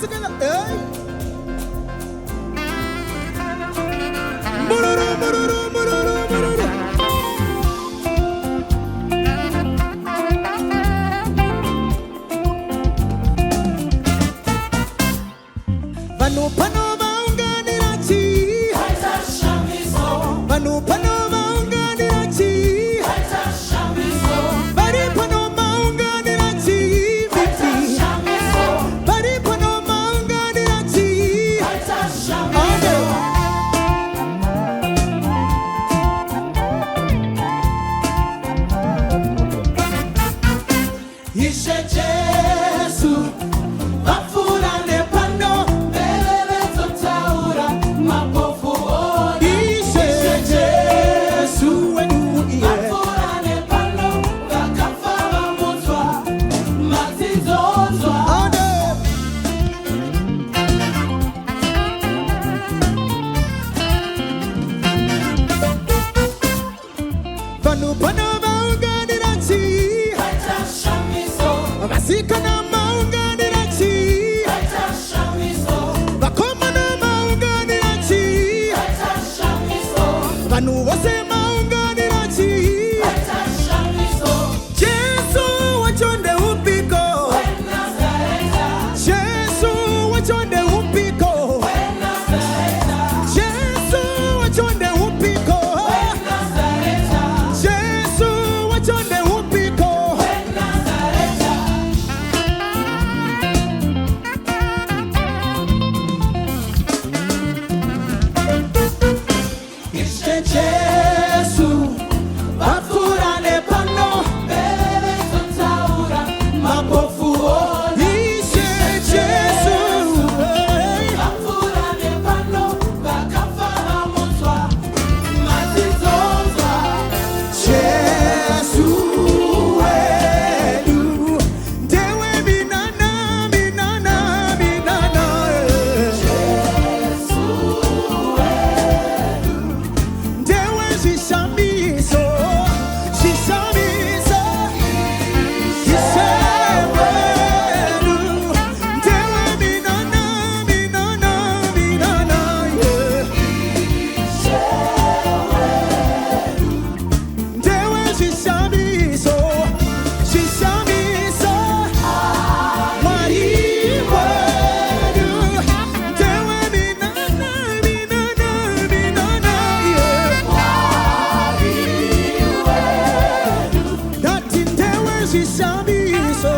together. Hey. Mururu, mururu, mururu, mururu. Vanu pano vaunganira chi. Vanu pano vaunganira chi. Vari pano vaunganira chi. Vari pano vaunganira chi. Ishe Jesu vafurane pano mbele zotaura mapofu oni. Ishe Jesu vafurane pano vakafa vamutwa matizozwa. Vanu pano vaunganira chi. Vasikana maunganira chi. Vakomana maunganira chi. Vanu vose maunganira chi. Jesu wachonde upiko. Jesu wachonde upiko. Jesu wachonde upiko. Jesu wachonde upiko. Ishe Jesu vafurane pano mbele zotaura mapofu oni. Ishe Jesu vafurane pano vakafa vamutwa matizozwa. Jesu wedu ndewe minana minana minana. Ndewe shishamiso shishamiso isewelu. Ndewe minana minana minana ndewe shishamiso shishamiso wariwelu. Ndewe minana minana minana Dati ndewe shishamiso